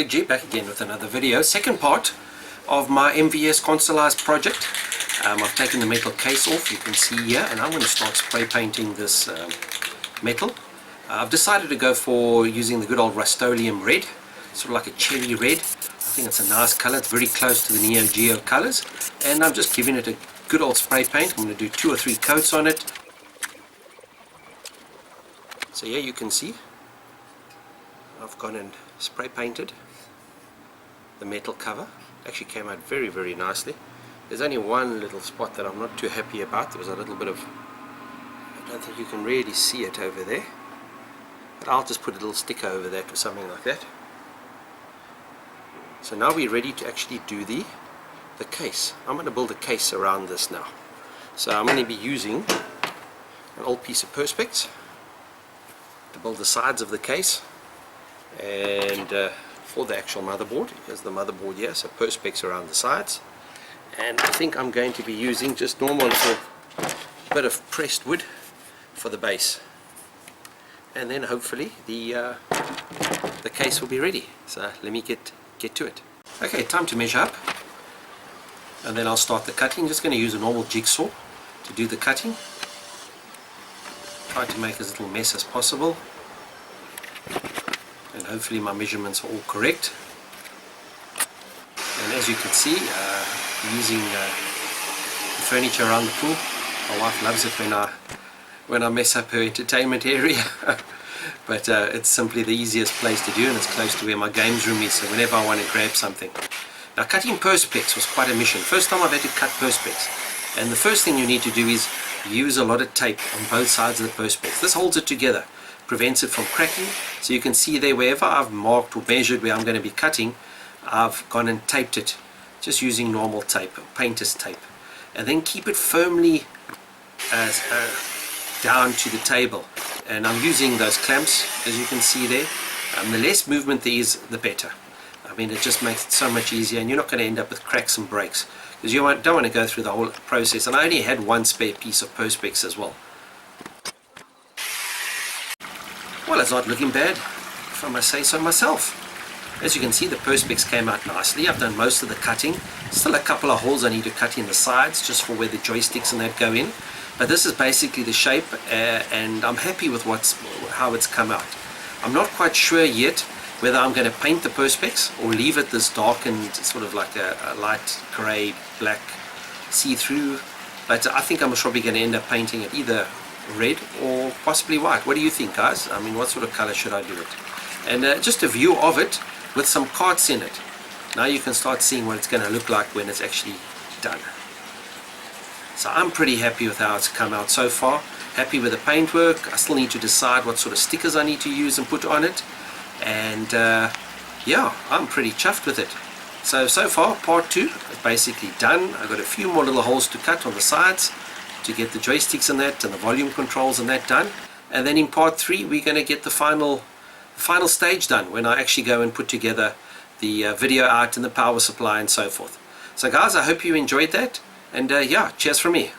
Big G back again with another video. Second part of my MVS Consolized project. I've taken the metal case off, you can see here, and I'm going to start spray painting this metal. I've decided to go for using the good old Rust-Oleum red, sort of like a cherry red. I think it's a nice color, it's very close to the Neo Geo colors, and I'm just giving it a good old spray paint. I'm going to do 2 or 3 coats on it. So here you can see I've gone and spray painted the metal cover. Actually came out very, very nicely. There's only one little spot that I'm not too happy about. There was a little bit of, I don't think you can really see it over there, but I'll just put a little sticker over that or something like that. So now we're ready to actually do the case. I'm going to build a case around this now. So I'm going to be using an old piece of Perspex to build the sides of the case, and for the actual motherboard, here's the motherboard here, so Perspex around the sides, and I think I'm going to be using just normal little bit of pressed wood for the base, and then hopefully the case will be ready. So let me get to it. Okay, time to measure up, and then I'll start the cutting. Just going to use a normal jigsaw to do the cutting. Try to make as little mess as possible, and hopefully my measurements are all correct. And as you can see, using the furniture around the pool. My wife loves it when I mess up her entertainment area. But it's simply the easiest place to do, and it's close to where my games room is, so whenever I want to grab something. Now, cutting Perspex was quite a mission. First time I've had to cut Perspex, and the first thing you need to do is use a lot of tape on both sides of the Perspex. This holds it together, prevents it from cracking. So you can see there, wherever I've marked or measured where I'm going to be cutting, I've gone and taped it just using normal tape, painter's tape, and then keep it firmly down to the table. And I'm using those clamps, as you can see there. The less movement there is, the better. I mean, it just makes it so much easier, and you're not going to end up with cracks and breaks, because you don't want to go through the whole process. And I only had one spare piece of Perspex as well. Well, it's not looking bad, if I must say so myself. As you can see, the Perspex came out nicely. I've done most of the cutting. Still a couple of holes I need to cut in the sides, just for where the joysticks and that go in. But this is basically the shape, and I'm happy with how it's come out. I'm not quite sure yet whether I'm going to paint the Perspex or leave it this darkened, sort of like a light grey, black, see-through. But I think I'm probably going to end up painting it either red or possibly white. What do you think, guys? I mean, what sort of color should I do it? And just a view of it with some carts in it. Now you can start seeing what it's going to look like when it's actually done. So I'm pretty happy with how it's come out so far. Happy with the paintwork. I still need to decide what sort of stickers I need to use and put on it. And yeah, I'm pretty chuffed with it. So far, part 2 is basically done. I've got a few more little holes to cut on the sides to get the joysticks and that, and the volume controls and that done. And then in part 3, we're going to get the final stage done, when I actually go and put together the video out and the power supply and so forth. So guys, I hope you enjoyed that. And yeah, cheers from me.